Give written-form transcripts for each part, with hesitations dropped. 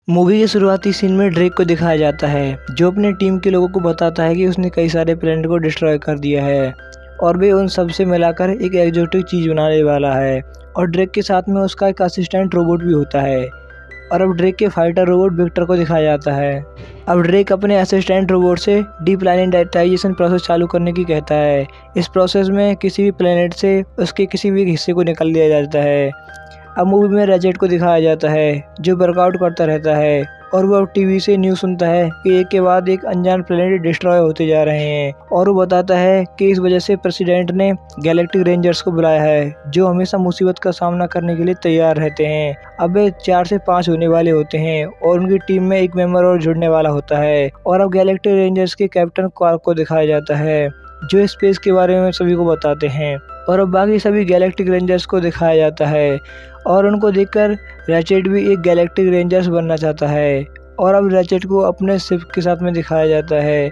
Movie के शुरुआती scene में ड्रेक को दिखाया जाता है, जो अपने टीम के लोगों को बताता है कि उसने कई सारे प्लेनेट को डिस्ट्रॉय कर दिया है और वे उन सब से मिलाकर एक एक्जोटिक चीज़ बनाने वाला है। और ड्रेक के साथ में उसका एक असिस्टेंट रोबोट भी होता है। और अब ड्रेक के फाइटर रोबोट विक्टर को दिखाया जाता है। अब ड्रेक अपने असिस्टेंट रोबोट से डीप्लैनेटाइजेशन प्रोसेस चालू करने की कहता है। इस प्रोसेस में किसी भी प्लेनेट से उसके किसी भी हिस्से को निकाल दिया जाता है। अब मूवी में रैचेट को दिखाया जाता है, जो वर्कआउट करता रहता है और वो अब टीवी से न्यूज़ सुनता है कि एक के बाद एक अनजान प्लेनेट डिस्ट्रॉय होते जा रहे हैं। और वो बताता है कि इस वजह से प्रेसिडेंट ने गैलेक्टिक रेंजर्स को बुलाया है, जो हमेशा मुसीबत का सामना करने के लिए तैयार रहते हैं। अब वे 4 से 5 होने वाले होते हैं और उनकी टीम में एक मेंबर और जुड़ने वाला होता है। और अब गैलेक्टिक रेंजर्स के कैप्टन क्वार्क को दिखाया जाता है, जो स्पेस के बारे में सभी को बताते हैं। और अब बाकी सभी गैलेक्टिक रेंजर्स को दिखाया जाता है और उनको देखकर रैचेट भी एक गैलेक्टिक रेंजर्स बनना चाहता है। और अब रैचेट को अपने शिप के साथ में दिखाया जाता है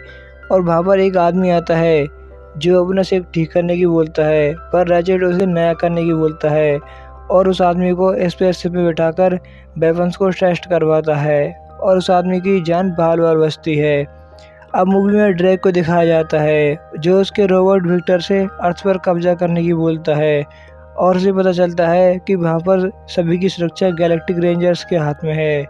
और वहाँ पर एक आदमी आता है जो अपना शिप ठीक करने की बोलता है, पर रैचेट उसे नया करने की बोलता है और उस आदमी को स्पेस शिप में बिठाकर वेपन्स को टेस्ट करवाता है और उस आदमी की जान बाल बचती है। अब मूवी में ड्रेक को दिखाया जाता है, जो उसके रोबोट विक्टर से अर्थ पर कब्जा करने की बोलता है और उसे पता चलता है कि वहाँ पर सभी की सुरक्षा गैलेक्टिक रेंजर्स के हाथ में है।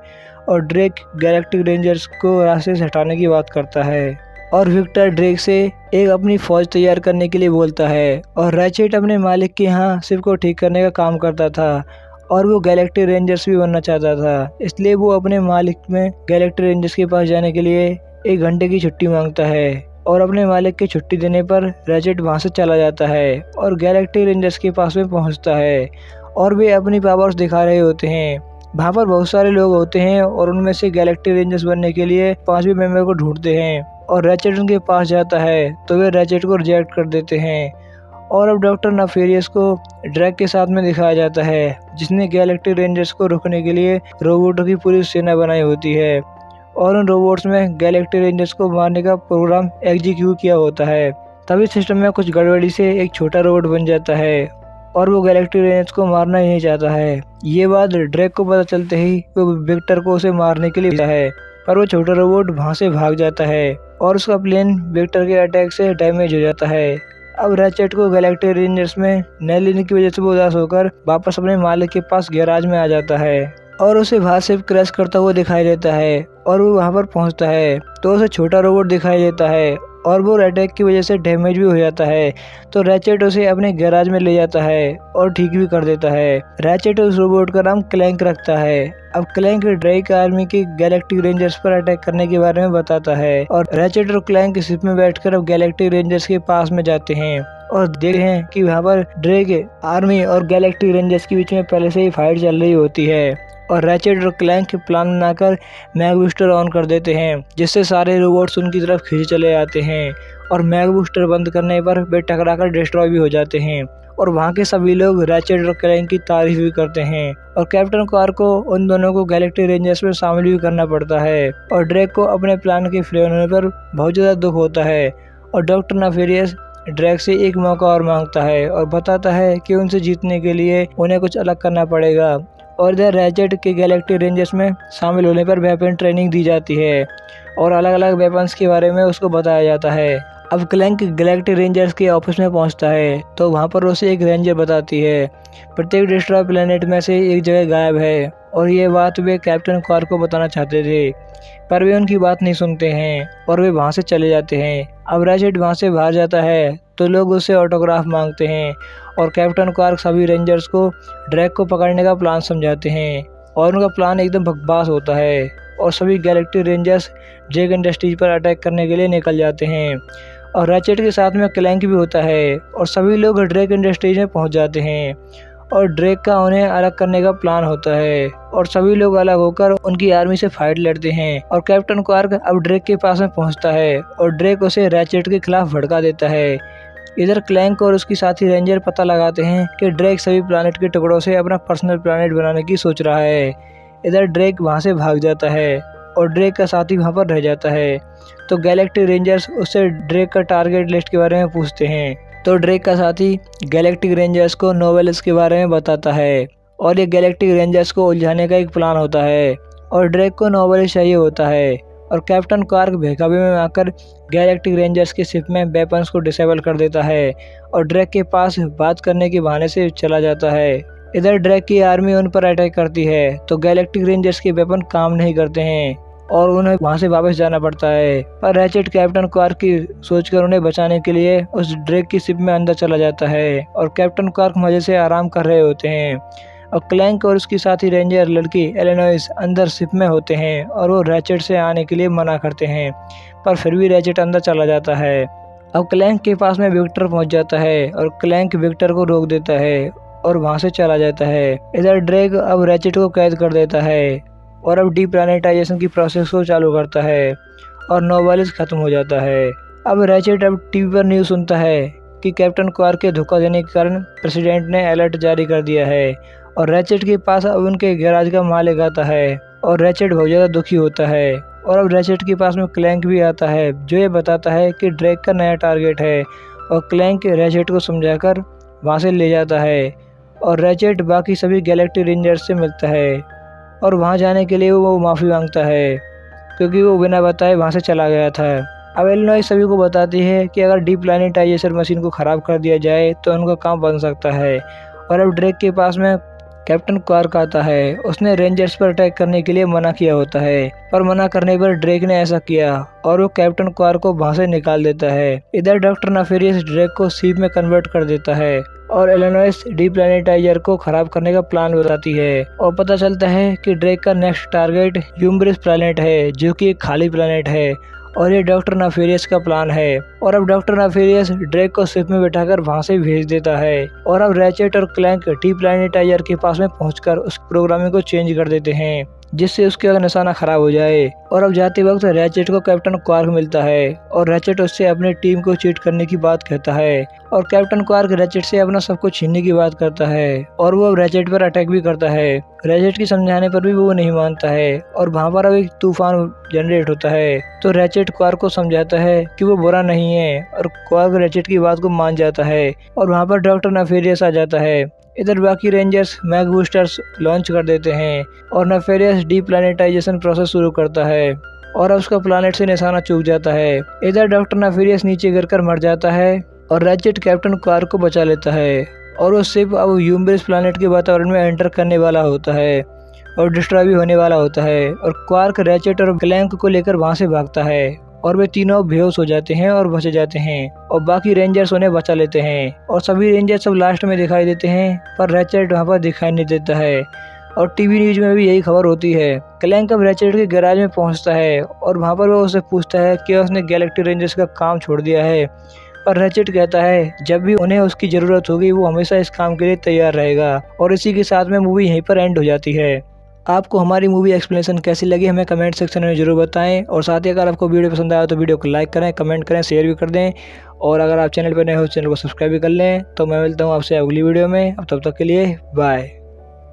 और ड्रेक गैलेक्टिक रेंजर्स को रास्ते से हटाने की बात करता है और विक्टर ड्रेक से एक अपनी फौज तैयार करने के लिए बोलता है। और रैचेट अपने मालिक के यहाँ शिप को ठीक करने का काम करता था और वो गैलेक्टिक रेंजर्स भी बनना चाहता था, इसलिए वो अपने मालिक में गैलेक्टिक रेंजर्स के पास जाने के लिए 1 घंटे की छुट्टी मांगता है। और अपने मालिक की छुट्टी देने पर रैचेट वहाँ से चला जाता है और गैलेक्टिक रेंजर्स के पास में पहुँचता है और वे अपनी पावर्स दिखा रहे होते हैं। वहाँ पर बहुत सारे लोग होते हैं और उनमें से गैलेक्टिक रेंजर्स बनने के लिए 5वें मेंबर को ढूंढते हैं और रैचेट उनके पास जाता है तो वे रैचेट को रिजेक्ट कर देते हैं। और अब डॉक्टर नेफेरियस को ड्रैक के साथ में दिखाया जाता है, जिसने गैलेक्टिक रेंजर्स को रोकने के लिए रोबोटों की पूरी सेना बनाई होती है और उन रोबोट्स में गैलेक्टिक रेंजर्स को मारने का प्रोग्राम एग्जीक्यूट किया होता है। तभी सिस्टम में कुछ गड़बड़ी से एक छोटा रोबोट बन जाता है और वो गैलेक्टिक रेंजर्स को मारना ही नहीं चाहता है। ये बात ड्रेक को पता चलते ही वो विक्टर को उसे मारने के लिए भेजता है, पर वो छोटा रोबोट वहाँ से भाग जाता है और उसका प्लेन विक्टर के अटैक से डैमेज हो जाता है। अब रैचेट को गैलेक्टिक रेंजर्स में न लेने की वजह से वो उदास होकर वापस अपने मालिक के पास गैराज में आ जाता है और उसे बाहर से क्रैश करता हुआ दिखाई देता है। और वो वहाँ पर पहुँचता है तो उसे छोटा रोबोट दिखाई देता है और वो अटैक की वजह से डैमेज भी हो जाता है। तो रैचेट उसे अपने गैराज में ले जाता है और ठीक भी कर देता है। रैचेट उस रोबोट का नाम क्लैंक रखता है। अब क्लैंक ड्रेक आर्मी के गैलेक्टिक रेंजर्स पर अटैक करने के बारे में बताता है और रैचेट और क्लैंक शिप में बैठकर अब गैलेक्टिक रेंजर्स के पास में जाते हैं और देखते हैं कि वहाँ पर ड्रेक आर्मी और गैलेक्टिक रेंजर्स के बीच में पहले से ही फाइट चल रही होती है। और रैचेट और क्लैंक प्लान बनाकर मैग बूस्टर ऑन कर देते हैं, जिससे सारे रोबोट्स उनकी तरफ खींचे चले आते हैं और मैग बूस्टर बंद करने पर वे टकराकर डिस्ट्रॉय भी हो जाते हैं। और वहाँ के सभी लोग रैचेट और क्लैंक की तारीफ भी करते हैं और कैप्टन क्वार्क को उन दोनों को गैलेक्टिक रेंजर्स में शामिल भी करना पड़ता है। और ड्रेक को अपने प्लान के फेल होने पर बहुत ज़्यादा दुख होता है और डॉक्टर नेफेरियस ड्रेक से एक मौका और मांगता है और बताता है कि उनसे जीतने के लिए उन्हें कुछ अलग करना पड़ेगा। और इधर रैचेट के गैलेक्टिक रेंजर्स में शामिल होने पर वेपन ट्रेनिंग दी जाती है और अलग अलग वेपन्स के बारे में उसको बताया जाता है। अब क्लैंक गैलेक्टिक रेंजर्स के ऑफिस में पहुंचता है तो वहां पर उसे एक रेंजर बताती है प्रत्येक डिस्ट्रॉय प्लेनेट में से एक जगह गायब है। और ये बात वे कैप्टन क्वार्क को बताना चाहते थे, पर वे उनकी बात नहीं सुनते हैं और वे वहां से चले जाते हैं। अब रैचेट वहां से बाहर जाता है तो लोग उससे ऑटोग्राफ मांगते हैं और कैप्टन क्वार्क सभी रेंजर्स को ड्रैक को पकड़ने का प्लान समझाते हैं और उनका प्लान एकदम बकवास होता है और सभी गैलेक्टिक रेंजर्स ड्रेक इंडस्ट्रीज पर अटैक करने के लिए निकल जाते हैं। और रैचेट के साथ में क्लैंक भी होता है और सभी लोग ड्रेक इंडस्ट्रीज में पहुंच जाते हैं और ड्रेक का उन्हें अलग करने का प्लान होता है और सभी लोग अलग होकर उनकी आर्मी से फाइट लड़ते हैं। और कैप्टन क्वार्क अब ड्रेक के पास में पहुंचता है और ड्रेक उसे रैचेट के खिलाफ भड़का देता है। इधर क्लैंक और उसकी साथी रेंजर पता लगाते हैं कि ड्रेक सभी प्लैनेट के टुकड़ों से अपना पर्सनल प्लैनेट बनाने की सोच रहा है। इधर ड्रेक वहां से भाग जाता है और ड्रेक का साथी वहां पर रह जाता है। तो गैलेक्टिक रेंजर्स उससे ड्रेक का टारगेट लिस्ट के बारे में पूछते हैं तो ड्रेक का साथी गैलेक्टिक रेंजर्स को नोवेल्स के बारे में बताता है और ये गैलेक्टिक रेंजर्स को उलझाने का एक प्लान होता है और ड्रेक को नोवेलिस्ट चाहिए होता है और कैप्टन क्वार्क बेकाबू में आकर गैलेक्टिक रेंजर्स की शिप में वेपन्स को डिसेबल कर देता है और ड्रेक के पास बात करने के बहाने से चला जाता है। इधर ड्रेक की आर्मी उन पर अटैक करती है तो गैलेक्टिक रेंजर्स के वेपन काम नहीं करते हैं और उन्हें वहां से वापस जाना पड़ता है। पर रैचेट कैप्टन क्वार्क की सोचकर उन्हें बचाने के लिए उस ड्रेक की शिप में अंदर चला जाता है और कैप्टन क्वार्क मजे से आराम कर रहे होते हैं और क्लैंक और उसकी साथी रेंजर लड़की एलेनोइस अंदर शिप में होते हैं और वो रैचेट से आने के लिए मना करते हैं, पर फिर भी रैचेट अंदर चला जाता है। अब क्लैंक के पास में विक्टर पहुंच जाता है और क्लैंक विक्टर को रोक देता है और वहां से चला जाता है। इधर ड्रेक अब रैचेट को कैद कर देता है और अब डीप्लैनेटाइजेशन की प्रोसेस को चालू करता है और नोवेलिस्ट खत्म हो जाता है। अब रैचेट अब टीवी पर न्यूज़ सुनता है कि कैप्टन क्वार्क के धोखा देने के कारण प्रेसिडेंट ने अलर्ट जारी कर दिया है और रैचेट के पास अब उनके गैराज का मालिक आता है और रैचेट बहुत ज़्यादा दुखी होता है। और अब रैचेट के पास में क्लैंक भी आता है जो ये बताता है कि ड्रेक का नया टारगेट है और क्लैंक रैचेट को समझाकर वहाँ से ले जाता है और रैचेट बाकी सभी गैलेक्टिक रेंजर्स से मिलता है और वहाँ जाने के लिए वो माफ़ी मांगता है क्योंकि वो बिना बताए वहाँ से चला गया था। अब एलेनोइस सभी को बताती है कि अगर डीप्लैनेटाइजेशन मशीन को ख़राब कर दिया जाए तो उनका काम बन सकता है। और अब ड्रेक के पास में कैप्टन क्वार्क आता है। उसने रेंजर्स पर अटैक करने के लिए मना किया होता है, पर मना करने पर ड्रेक ने ऐसा किया और वो कैप्टन क्वार्क को वहां से निकाल देता है। इधर डॉक्टर नेफेरियस ड्रेक को शिप में कन्वर्ट कर देता है और एलेनोइस डीप्लैनेटाइजर को खराब करने का प्लान बताती है और पता चलता है कि ड्रेक का नेक्स्ट टारगेट यूम्ब्रिस प्लैनेट है जो कि एक खाली प्लैनेट है और ये डॉक्टर नेफेरियस का प्लान है। और अब डॉक्टर नेफेरियस ड्रेक को शिप में बिठाकर वहां से भेज देता है और अब रैचेट और क्लैंक डीप्लैनेटाइजर के पास में पहुंचकर उस प्रोग्रामिंग को चेंज कर देते हैं जिससे उसका निशाना खराब हो जाए। और अब जाते वक्त रैचेट को कैप्टन क्वार्क मिलता है और रैचेट उससे अपनी टीम को चीट करने की बात कहता है और कैप्टन क्वार्क रैचेट से अपना सब कुछ छीनने की बात करता है और वो अब रैचेट पर अटैक भी करता है। रैचेट की समझाने पर भी वो नहीं मानता है और वहाँ पर अब एक तूफान जनरेट होता है तो रैचेट क्वार्क को समझाता है कि वो बुरा नहीं है और क्वार्क रैचेट की बात को मान जाता है और वहाँ पर डॉक्टर नेफेरियस आ जाता है। इधर बाकी रेंजर्स मैग बूस्टर्स लॉन्च कर देते हैं और नेफेरियस डीप्लैनेटाइजेशन प्रोसेस शुरू करता है और अब उसका प्लैनेट से निशाना चूक जाता है। इधर डॉक्टर नेफेरियस नीचे गिरकर मर जाता है और रैचेट कैप्टन क्वार्क को बचा लेता है और वो शिप अब यूम्ब्रिस प्लैनेट के वातावरण में एंटर करने वाला होता है और डिस्ट्रॉय भी होने वाला होता है और क्वार्क रैचेट और क्लैंक को लेकर वहां से भागता है और वे तीनों बेहोश हो जाते हैं और बचे जाते हैं और बाकी रेंजर्स उन्हें बचा लेते हैं और सभी रेंजर्स सब लास्ट में दिखाई देते हैं पर रैचेट वहाँ पर दिखाई नहीं देता है और टीवी न्यूज में भी यही खबर होती है। क्लैंक अब रैचेट के गैराज में पहुँचता है और वहाँ पर वो उससे पूछता है कि उसने गैलेक्टिक रेंजर्स का काम छोड़ दिया है, पर रैचेट कहता है जब भी उन्हें उसकी ज़रूरत होगी वो हमेशा इस काम के लिए तैयार रहेगा। और इसी के साथ में मूवी यहीं पर एंड हो जाती है। आपको हमारी मूवी एक्सप्लेनेशन कैसी लगी हमें कमेंट सेक्शन में ज़रूर बताएं और साथ ही अगर आपको वीडियो पसंद आया तो वीडियो को लाइक करें, कमेंट करें, शेयर भी कर दें और अगर आप चैनल पर नए हो चैनल को सब्सक्राइब भी कर लें। तो मैं मिलता हूँ आपसे अगली वीडियो में, अब तब तक के लिए बाय।